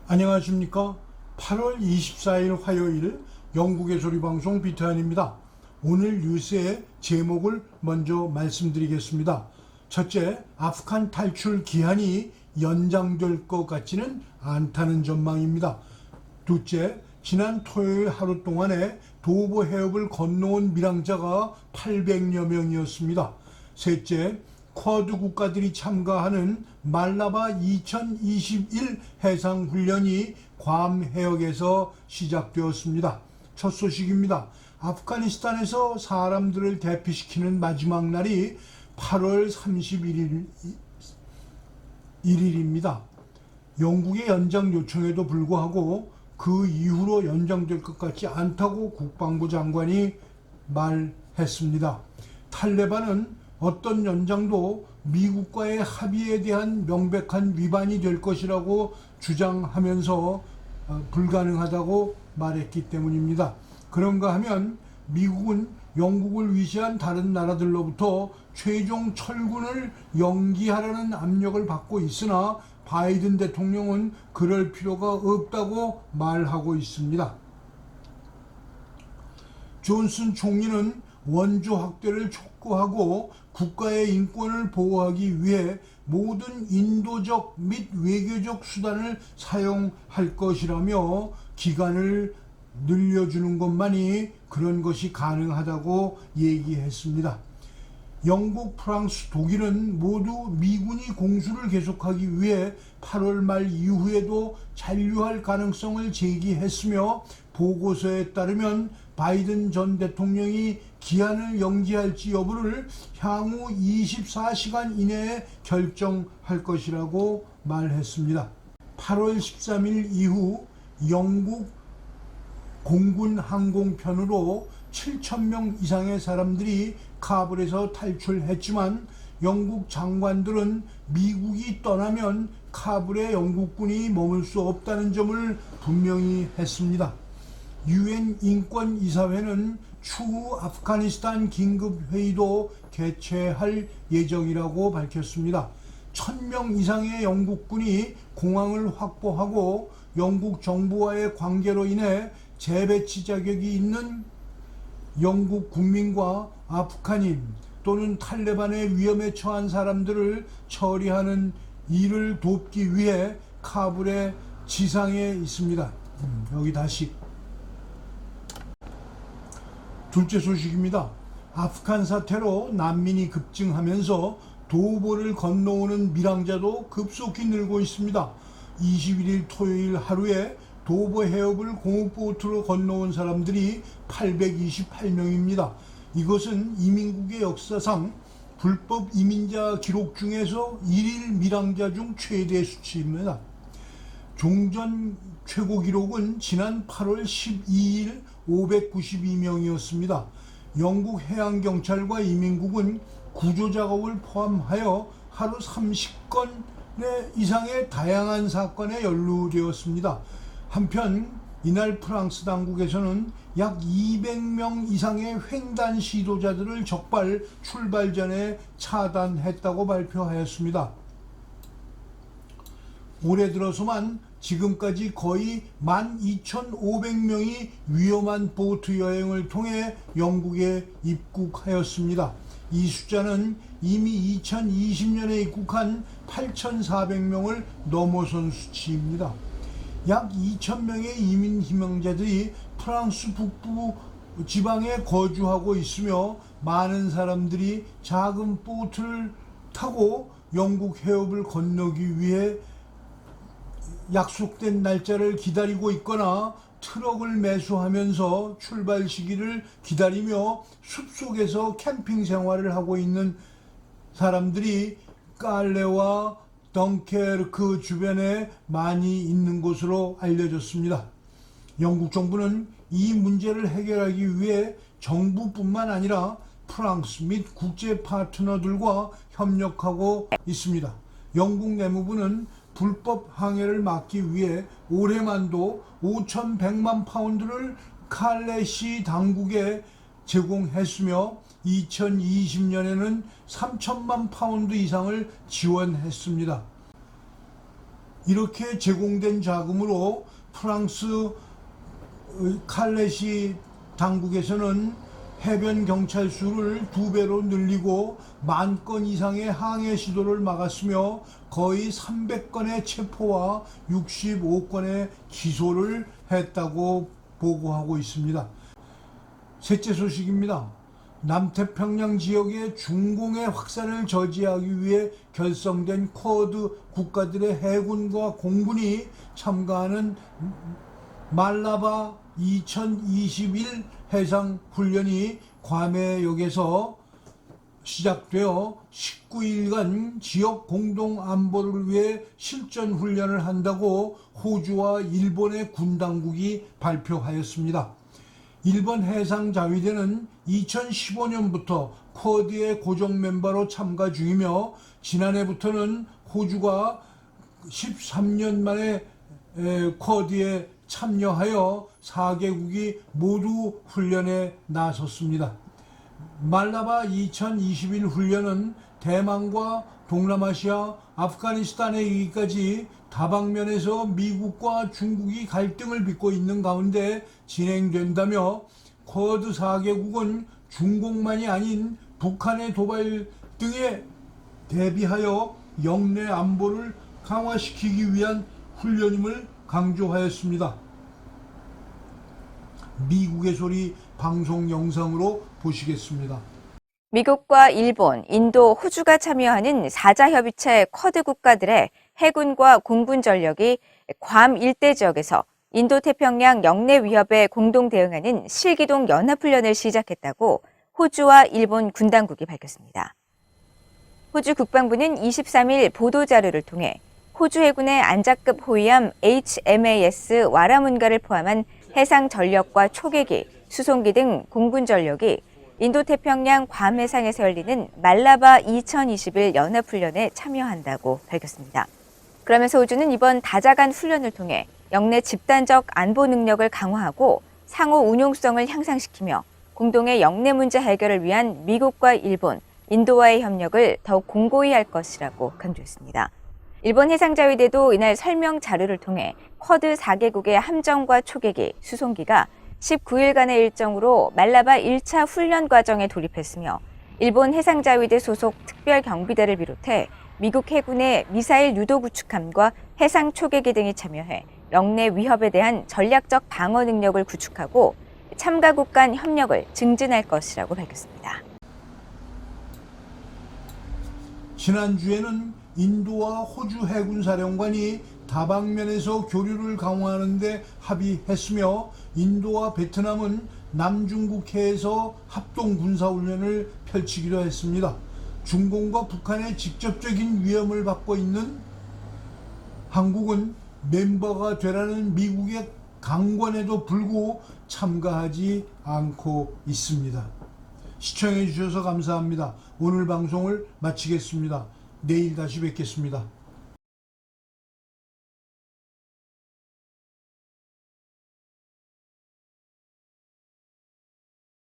안녕하십니까. 8월 24일 화요일 영국의 소리방송 비트안입니다. 오늘 뉴스의 제목을 먼저 말씀드리겠습니다. 첫째, 아프간 탈출 기한이 연장될 것 같지는 않다는 전망입니다. 둘째, 지난 토요일 하루 동안에 도보 해협을 건너온 밀항자가 800여 명이었습니다. 셋째, 쿼드 국가들이 참가하는 말라바 2021 해상훈련이 괌 해역에서 시작되었습니다. 첫 소식입니다. 아프가니스탄에서 사람들을 대피시키는 마지막 날이 8월 31일입니다. 영국의 연장 요청에도 불구하고 그 이후로 연장될 것 같지 않다고 국방부 장관이 말했습니다. 탈레반은 어떤 연장도 미국과의 합의에 대한 명백한 위반이 될 것이라고 주장하면서 불가능하다고 말했기 때문입니다. 그런가 하면 미국은 영국을 위시한 다른 나라들로부터 최종 철군을 연기하라는 압력을 받고 있으나 바이든 대통령은 그럴 필요가 없다고 말하고 있습니다. 존슨 총리는 원조 확대를 촉구하고 국가의 인권을 보호하기 위해 모든 인도적 및 외교적 수단을 사용할 것이라며 기간을 늘려주는 것만이 그런 것이 가능하다고 얘기했습니다. 영국, 프랑스, 독일은 모두 미군이 공수를 계속하기 위해 8월 말 이후에도 잔류할 가능성을 제기했으며 보고서에 따르면 바이든 전 대통령이 기한을 연기할지 여부를 향후 24시간 이내에 결정할 것이라고 말했습니다. 8월 13일 이후 영국 공군 항공편으로 7,000명 이상의 사람들이 카불에서 탈출했지만 영국 장관들은 미국이 떠나면 카불에 영국군이 머물 수 없다는 점을 분명히 했습니다. UN 인권이사회는 추후 아프가니스탄 긴급회의도 개최할 예정이라고 밝혔습니다. 1,000명 이상의 영국군이 공항을 확보하고 영국 정부와의 관계로 인해 재배치 자격이 있는 영국 국민과 아프간인 또는 탈레반의 위험에 처한 사람들을 처리하는 일을 돕기 위해 카불의 지상에 있습니다. 여기 다시 둘째 소식입니다. 아프간 사태로 난민이 급증하면서 도보를 건너오는 밀항자도 급속히 늘고 있습니다. 21일 토요일 하루에 도보 해협을 공업보트로 건너온 사람들이 828명입니다. 이것은 이민국의 역사상 불법 이민자 기록 중에서 1일 밀항자 중 최대 수치입니다. 종전 최고 기록은 지난 8월 12일 592명이었습니다. 영국 해양경찰과 이민국은 구조작업을 포함하여 하루 30건 이상의 다양한 사건에 연루되었습니다. 한편 이날 프랑스 당국에서는 약 200명 이상의 횡단 시도자들을 적발 출발 전에 차단했다고 발표하였습니다. 올해 들어서만 지금까지 거의 12,500명이 위험한 보트 여행을 통해 영국에 입국하였습니다. 이 숫자는 이미 2020년에 입국한 8,400명을 넘어선 수치입니다. 약 2,000명의 이민 희망자들이 프랑스 북부 지방에 거주하고 있으며 많은 사람들이 작은 보트를 타고 영국 해협을 건너기 위해 약속된 날짜를 기다리고 있거나 트럭을 매수하면서 출발 시기를 기다리며 숲속에서 캠핑 생활을 하고 있는 사람들이 깔레와 덩케르크 주변에 많이 있는 것으로 알려졌습니다. 영국 정부는 이 문제를 해결하기 위해 정부뿐만 아니라 프랑스 및 국제 파트너들과 협력하고 있습니다. 영국 내무부는 불법 항해를 막기 위해 올해만도 5,100만 파운드를 칼레시 당국에 제공했으며 2020년에는 3,000만 파운드 이상을 지원했습니다. 이렇게 제공된 자금으로 프랑스 칼레시 당국에서는 해변 경찰 수를 2배로 늘리고 10,000건 이상의 항해 시도를 막았으며 거의 300건의 체포와 65건의 기소를 했다고 보고하고 있습니다. 셋째 소식입니다. 남태평양 지역의 중공의 확산을 저지하기 위해 결성된 쿼드 국가들의 해군과 공군이 참가하는 말라바 2021 해상훈련이 괌해역에서 시작되어 19일간 지역 공동 안보를 위해 실전 훈련을 한다고 호주와 일본의 군 당국이 발표하였습니다. 일본 해상자위대는 2015년부터 쿼드의 고정 멤버로 참가 중이며 지난해부터는 호주가 13년 만에 쿼드에 참여하여 4개국이 모두 훈련에 나섰습니다. 말라바 2021 훈련은 대만과 동남아시아, 아프가니스탄에 이르기까지 다방면에서 미국과 중국이 갈등을 빚고 있는 가운데 진행된다며 쿼드 4개국은 중공만이 아닌 북한의 도발 등에 대비하여 영내 안보를 강화시키기 위한 훈련임을 강조하였습니다. 미국의 소리 방송 영상으로 보시겠습니다. 미국과 일본, 인도, 호주가 참여하는 4자 협의체 쿼드 국가들의 해군과 공군 전력이 괌 일대 지역에서 인도태평양 영내 위협에 공동 대응하는 실기동 연합훈련을 시작했다고 호주와 일본 군 당국이 밝혔습니다. 호주 국방부는 23일 보도자료를 통해 호주 해군의 안자급 호위함 HMAS 와라문가를 포함한 해상 전력과 초계기, 수송기 등 공군 전력이 인도태평양 괌 해상에서 열리는 말라바 2021 연합훈련에 참여한다고 밝혔습니다. 그러면서 호주는 이번 다자간 훈련을 통해 영내 집단적 안보 능력을 강화하고 상호 운용성을 향상시키며 공동의 영내 문제 해결을 위한 미국과 일본, 인도와의 협력을 더욱 공고히 할 것이라고 강조했습니다. 일본 해상자위대도 이날 설명 자료를 통해 쿼드 4개국의 함정과 초계기, 수송기가 19일간의 일정으로 말라바 1차 훈련 과정에 돌입했으며 일본 해상자위대 소속 특별경비대를 비롯해 미국 해군의 미사일 유도 구축함과 해상 초계기 등이 참여해 영내 위협에 대한 전략적 방어 능력을 구축하고 참가국 간 협력을 증진할 것이라고 밝혔습니다. 지난주에는 인도와 호주 해군사령관이 다방면에서 교류를 강화하는 데 합의했으며 인도와 베트남은 남중국해에서 합동군사훈련을 펼치기로 했습니다. 중공과 북한의 직접적인 위험을 받고 있는 한국은 멤버가 되라는 미국의 강권에도 불구 참가하지 않고 있습니다. 시청해 주셔서 감사합니다. 오늘 방송을 마치겠습니다. 내일 다시 뵙겠습니다.